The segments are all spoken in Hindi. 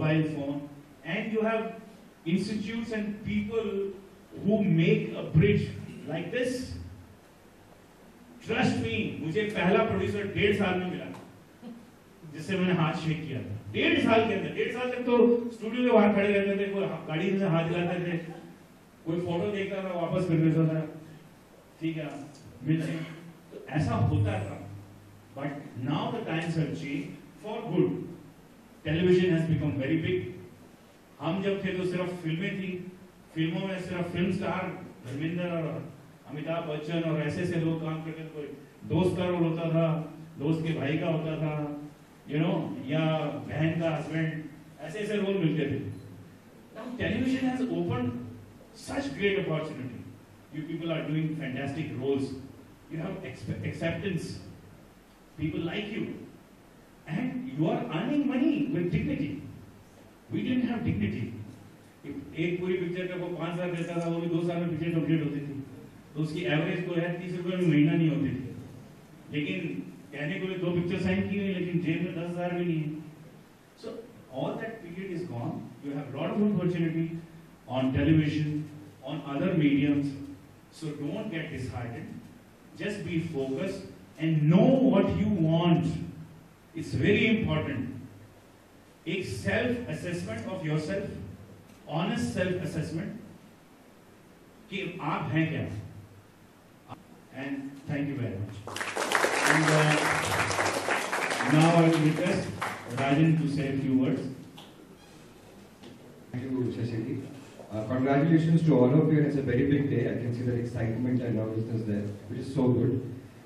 mobile phone, and you have institutes and people who make a bridge like this. Trust me, मुझे पहला प्रोड्यूसर 1.5 साल में मिला जिससे मैंने हाथ शेक किया था। 1.5 साल के अंदर, 1.5 साल तक तो स्टूडियो के बाहर खड़े रहते थे, कोई गाड़ी से हाथ हिलाते थे, कोई फोटो देखता था वापस कर देता था, ठीक है मिलते, तो ऐसा होता था। But now the times have changed for good. Television has become very big. हम जब थे तो सिर्फ फिल्में थी, फिल्मों में सिर्फ फिल्म स्टार धर्मेंद्र और अमिताभ बच्चन और ऐसे लोग काम करते थे। कोई दोस्त का रोल होता था, दोस्त के भाई का होता था, या बहन का हस्बैंड, ऐसे रोल मिलते थे। Now television has opened such great opportunity. You people are doing fantastic roles. You have acceptance. People like you, and you are earning money with dignity. We didn't have dignity. एक पूरी पिक्चर का वो 5 साल देता था, वो भी 2 साल में पिक्चर कंप्लीट होती थी, तो उसकी एवरेज तो है 30 रुपये में महीना नहीं होती थी। लेकिन कहने को 2 पिक्चर साइन की हुई, लेकिन जेब में 10,000 भी नहीं है। So all that period is gone. You have lot of opportunity on television, on other mediums. So don't get disheartened. Just be focused and know what you want. It's very important. A self-assessment of yourself, honest self-assessment, कि आप हैं क्या? And thank you very much. And now I will request Rajan to say a few words. Thank you, Shashi. Congratulations to all of you. It's a very big day. I can see that excitement and nervousness there, which is so good.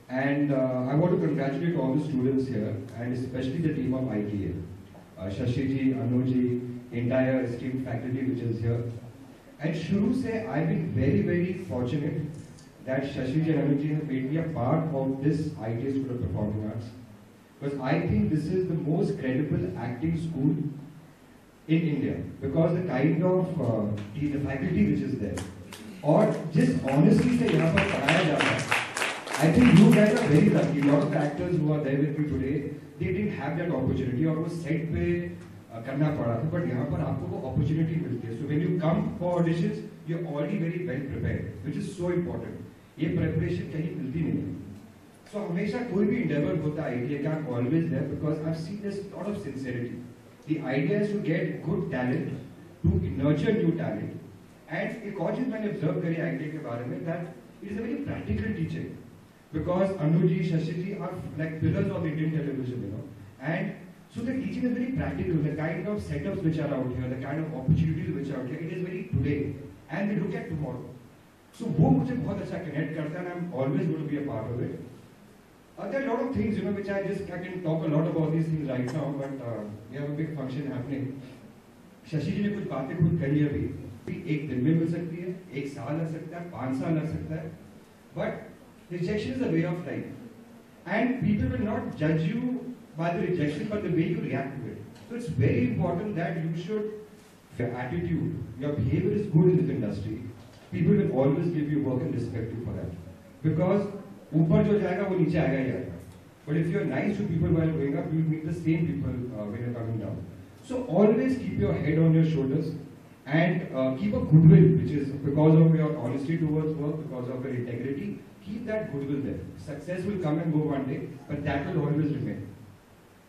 And I want to congratulate all the students here, and especially the team of ITA. Shashi ji, Anu ji, entire esteemed faculty which is here. And shuru se, I've been very, very fortunate that Shashi ji and Anu ji have made me a part of this ITA School of Performing Arts. Because I think this is the most credible acting school in India. Because the kind of the faculty which is there, और जिस honesty से यहाँ पर पढ़ाया जाता है, I think you guys are very lucky. A lot of the actors who are there with me today, they didn't have that opportunity, और वो set पे करना पड़ा था, but यहाँ पर आपको वो opportunity मिलती है. So when you come for auditions, you're already very well prepared, which is so important. ये preparation कहीं मिलती नहीं है. So हमेशा कोई भी endeavor होता है ITA का, I'm always there because I've seen this lot of sincerity. The idea is to get good talent, to nurture new talent, and एक और चीज मैंने observe करी ITA के बारे में, that it is a very practical teaching. Because Anuji, Shashi ji are like pillars of Indian television, and so the teaching is very practical. The kind of setups which are out here, the kind of opportunities which are out here, it is very today, and we look at tomorrow. So वो मुझे बहुत अच्छा connect करता है, and I'm always going to be a part of it. There are a lot of things, which I can talk a lot about these things right now, but we have a big function happening. Shashi ji ने कुछ बातें खुद करी अभी, एक दिन में मिल सकती है, 1 साल लग सकता है, 5 साल लग सकता है, but rejection is a way of life, and people will not judge you by the rejection, but the way you react to it. So it's very important that you should, your attitude, your behavior is good in this industry. People will always give you work and respect you for that, because ऊपर जो जाएगा वो नीचे आएगा ही आएगा. But if you're nice to people while going up, you will meet the same people when you're coming down. So always keep your head on your shoulders and keep a goodwill, which is because of your honesty towards work, because of your integrity. Keep that goodwill there. Success will come and go one day, but that will always remain.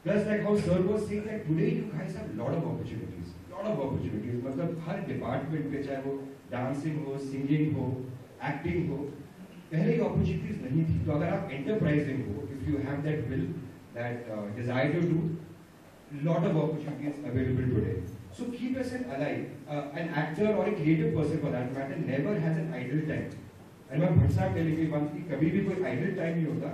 Plus, like how Sir was saying, that today you guys have a lot of opportunities. Lot of opportunities. मतलब हर department पे चाहे वो dancing हो, singing हो, acting हो, पहले ये opportunities नहीं थी. तो अगर आप enterprising हो, if you have that will, that desire to do, lot of opportunities available today. So keep yourself alive. An actor or a creative person for that matter never has an idle time. And my Bhatt sahab telling me once कि कभी भी कोई idle time नहीं होता.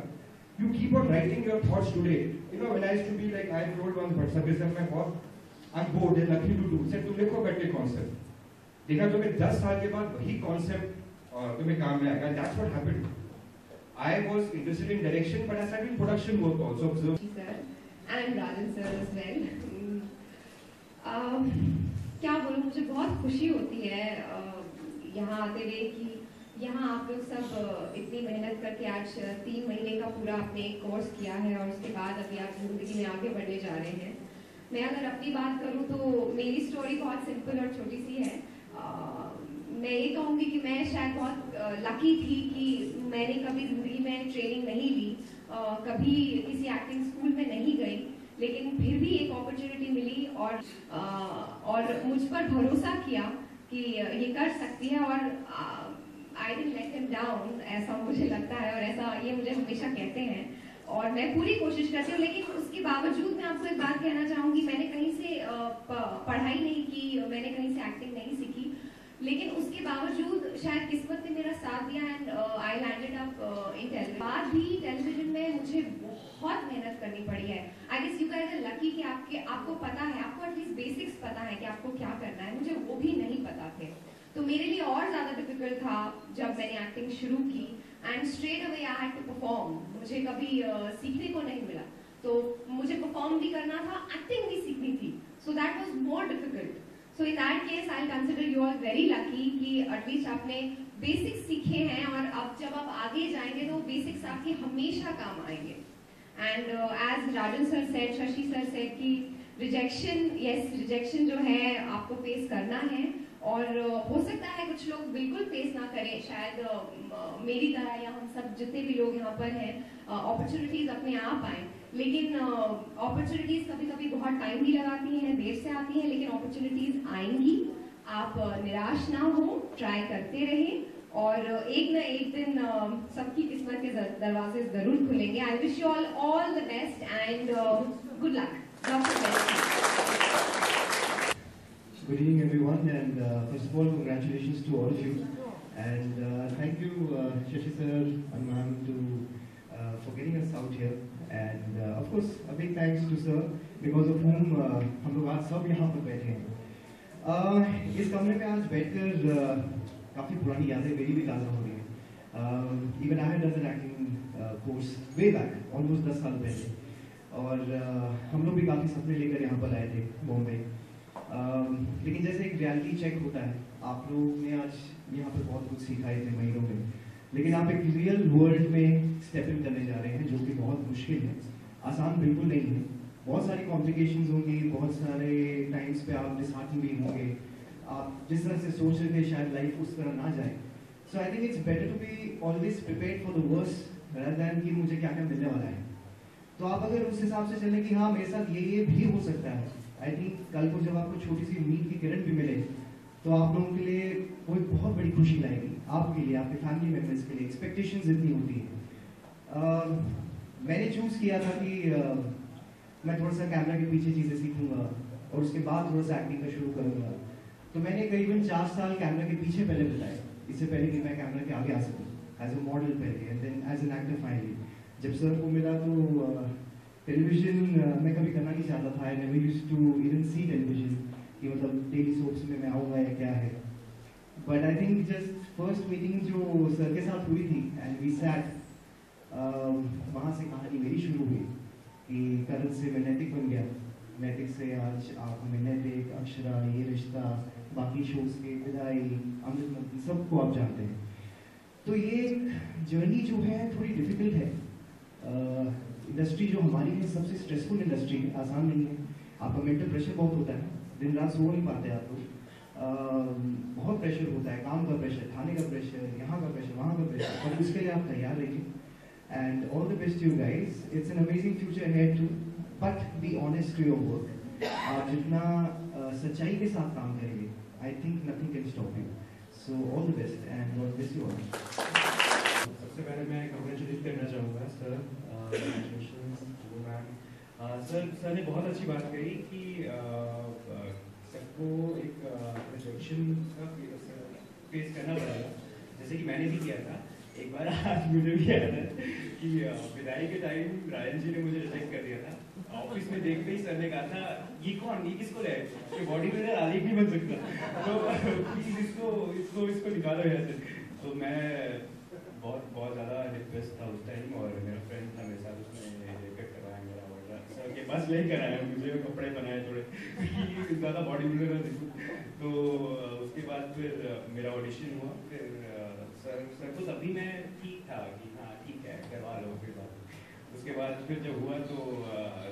You keep on writing your thoughts today. When I used to be like, I told once Bhatt sahab, sir, my boss, I'm bored, there's nothing to do. Said तुम लिखो बैठ के concept. देखा तुम्हें 10 साल के बाद वही concept तुम्हें काम में आएगा. That's what happened. I was interested in direction, but I started in production work also. So, sir, and Rajan sir as well. क्या बोलूं, मुझे बहुत खुशी होती है यहाँ आते हुए कि यहाँ आप लोग सब इतनी मेहनत करके आज 3 महीने का पूरा आपने एक कोर्स किया है, और उसके बाद अभी आप जिंदगी में आगे बढ़ने जा रहे हैं. मैं अगर अपनी बात करूँ तो मेरी स्टोरी बहुत सिंपल और छोटी सी है। मैं ये कहूँगी कि मैं शायद बहुत लकी थी कि मैंने कभी ज़िंदगी में ट्रेनिंग नहीं ली, कभी किसी एक्टिंग स्कूल में नहीं गई, लेकिन फिर भी एक अपॉर्चुनिटी मिली और मुझ पर भरोसा किया कि ये कर सकती है, और I didn't late him down, ऐसा मुझे लगता है और ऐसा ये मुझे हमेशा कहते हैं और मैं पूरी कोशिश करती हूँ। लेकिन उसके बावजूद मैं आपको एक बात कहना चाहूँगी, मैंने कहीं से पढ़ाई नहीं की, मैंने कहीं से एक्टिंग नहीं सीखी, लेकिन उसके बावजूद शायद किस्मत ने मेरा साथ दिया and I landed up in television. बाद भी टेलीविजन में मुझे बहुत मेहनत करनी पड़ी है। I guess you guys are lucky कि आपको पता है, आपको एटलीस्ट बेसिक्स पता है कि आपको क्या करना है। मुझे वो भी नहीं पता थे, तो मेरे लिए और ज़्यादा डिफिकल्ट था जब मैंने एक्टिंग शुरू की and straight away I had to perform. मुझे कभी सीखने को नहीं मिला, तो मुझे परफॉर्म भी करना था, एक्टिंग भी सीखनी थी, so that was more difficult. So in that case I consider you are very lucky कि एटलीस्ट आपने बेसिक्स सीखे हैं और अब जब आप आगे जाएंगे तो बेसिक्स आपके हमेशा काम आएंगे। And as Rajan sir said, Shashi sir said कि रिजेक्शन, यस रिजेक्शन जो है आपको फेस करना है, और हो सकता है कुछ लोग बिल्कुल फेस ना करें, शायद मेरी तरह या हम सब जितने भी लोग यहाँ पर हैं, अपॉर्चुनिटीज अपने आप आए, लेकिन अपॉर्चुनिटीज कभी कभी बहुत टाइम भी लगाती हैं, देर से आती हैं, लेकिन अपॉर्चुनिटीज आएंगी। आप निराश ना हो, ट्राई करते रहें और एक न एक दिन सबकी किस्मत के दरवाजे जरूर खुलेंगे। I wish you all the best and good luck. Good evening, everyone, and first of all, congratulations to all of you, and thank you, Shashi sir and ma'am, for getting us out here, and of course, a big thanks to sir, because of whom हम लोग आज सब यहाँ पर बैठे हैं। इस कमरे में आज बैठकर काफ़ी पुरानी यादें मेरी भी ताज़ा हो रही हैं। Even I had done an acting course way back, almost 10 साल पहले, और हम लोग भी काफ़ी सपने लेकर यहाँ पर आए थे बॉम्बे। लेकिन जैसे एक रियलिटी चेक होता है, आप लोग ने आज यहाँ पे बहुत कुछ सीखा है इतने महीनों में, लेकिन आप एक रियल वर्ल्ड में स्टेप इन करने जा रहे हैं, जो कि बहुत मुश्किल है, आसान बिल्कुल नहीं है। बहुत सारी कॉम्प्लिकेशंस होंगी, बहुत सारे टाइम्स पे आप डिसहार्टन भी होंगे, आप जिस तरह से सोच रहे थे शायद लाइफ उस तरह ना जाए। So I think it's better to be always prepared for the worst rather than कि मुझे क्या क्या मिलने वाला है। तो आप अगर उस हिसाब से चलें कि हाँ मेरे साथ ये भी हो सकता है, आई थिंक कल को जब आपको छोटी सी उम्मीद की किरण भी मिले तो आप लोगों के लिए वो एक बहुत बड़ी खुशी लाएगी, आपके लिए, आपके फैमिली मेम्बर्स के लिए। एक्सपेक्टेशंस इतनी होती है। मैंने चूज़ किया था कि मैं थोड़ा सा कैमरा के पीछे चीज़ें सीखूंगा और उसके बाद थोड़ा सा एक्टिंग का शुरू करूंगा। तो मैंने करीबन 4 साल कैमरा के पीछे पहले बिताए, इससे पहले कि मैं कैमरा के आगे आ सकूँ एज अ मॉडल पहले, and then as an actor finally. जब सर को मिला तो टेलीविजन मैं कभी करना नहीं चाहता था। I never used to even see television, कि मतलब डेली सोप्स में मैं आऊँगा या क्या है। But I think just first meeting जो सर के साथ हुई थी एंड वी सैट, वहाँ से कहानी मेरी शुरू हुई कि करण से मैं नैतिक बन गया, नैतिक से आज आप हमें नैतिक, अक्षरा, ये रिश्ता, बाकी शोज के विदाई, अमृत मंथन, सबको आप जानते हैं। तो ये जर्नी जो है थोड़ी डिफिकल्ट है। इंडस्ट्री जो हमारी है सबसे स्ट्रेसफुल इंडस्ट्री है, आसान नहीं है। आपका मेंटल प्रेशर बहुत होता है, दिन रात सो नहीं पाते आप लोग। बहुत प्रेशर होता है, काम का प्रेशर, खाने का प्रेशर, यहाँ का प्रेशर, वहाँ का प्रेशर, पर उसके लिए आप तैयार रहिए। And all the best you guys, it's an amazing future ahead too, but be honest to your work. आप जितना सच्चाई के साथ काम करेंगे, I think nothing can stop you. So all the best and God bless you all. सबसे पहले मैं कंग्रेचुलेट करना चाहूँगा सर, सर ने बहुत अच्छी बात कही कि सबको एक रिजेक्शन का फेस करना पड़ेगा, जैसे कि मैंने भी किया था एक बार। आज मुझे भी याद है कि विदाई के टाइम रायन जी ने मुझे रिजेक्ट कर दिया था। ऑफिस में देखते ही सर ने कहा था ये कौन, ये किसको ले, ये बॉडी बिल्डर आलिक नहीं बन सकता, तो प्लीज इसको निकालो यहाँ से। तो मैं बहुत ज़्यादा डिप्रेस था उस टाइम, और मेरा फ्रेंड था मेरे साथ, उसने हेयरकट करवाया मेरा, और सर के पास ले कर आया मुझे, कपड़े बनाए थोड़े कि ज़्यादा बॉडी बिल्डर ना दिखूं। तो उसके बाद फिर मेरा ऑडिशन हुआ, फिर सर को तभी मैं ठीक था कि हाँ ठीक है करवा लो। फिर बाद उसके बाद फिर जब हुआ तो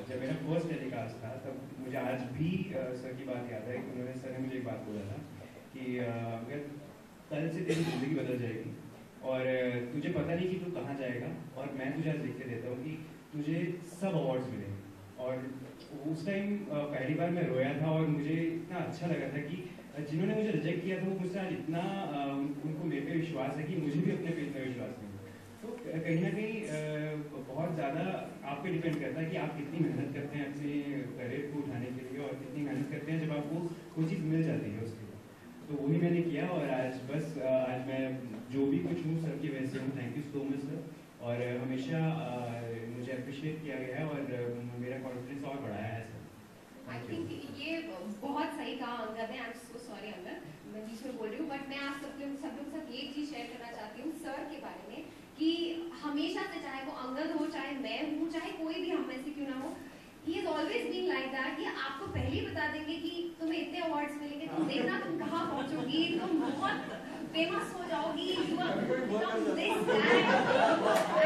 जब मेरा फर्स्ट टेलीकास्ट था तब मुझे आज भी सर की बात याद है कि उन्होंने सर ने मुझे एक बात बोला था कि अगर कल से तेरी ज़िंदगी बदल जाएगी और तुझे पता नहीं कि तू कहाँ जाएगा, और मैं तुझे आज लिख के देता हूँ कि तुझे सब अवार्ड्स मिलेंगे। और उस टाइम पहली बार मैं रोया था और मुझे इतना अच्छा लगा था कि जिन्होंने मुझे रिजेक्ट किया था वो मुझसे आज इतना उनको मेरे पे विश्वास है कि मुझे भी अपने पेट में विश्वास नहीं है। तो कहीं ना कहीं बहुत ज़्यादा आप पे डिपेंड करता है कि आप कितनी मेहनत करते हैं अपने करियर को उठाने के लिए, और कितनी मेहनत करते हैं जब आपको कोई चीज़ मिल जाती है उसके लिए। तो वही मैंने किया, और आज बस आज मैं जो भी कुछ हूँ सर की वजह से हूँ। Thank you so much sir, और हमेशा मुझे अप्रिशिएट किया गया है और मेरा कॉन्फिडेंस और बढ़ाया है सर। आई थिंक ये बहुत सही कहा अंगद है। I am so sorry Angad, मैं बीच में बोल रही हूँ, बट मैं आप सब लोग के साथ एक चीज शेयर करना चाहती हूँ सर के बारे में, कि हमेशा से, चाहे वो अंगद हो, चाहे मैं हूँ, चाहे कोई भी हम में से क्यों ना हो, he has always been like that, कि आपको पहले ही बता देंगे कि तुम्हें इतने अवार्ड्स मिलेंगे, तुम देखना तुम कहाँ पहुँचोगी, तुम बहुत फेमस हो जाओगी, you are become this that,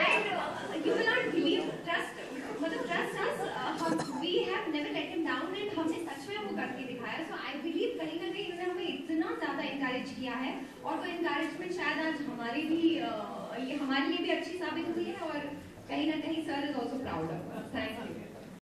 and you will not believe, trust, मतलब trust us, we have never let him down, and हमने सच में वो करके दिखाया। सो आई बिलीव कहीं ना कहीं उन्होंने हमें इतना ज्यादा इंकरेज किया है, और वो इंकरेजमेंट शायद आज हमारे भी ये हमारे लिए भी अच्छी साबित हुई है, और कहीं ना कहीं sir is also proud of us. Thank you.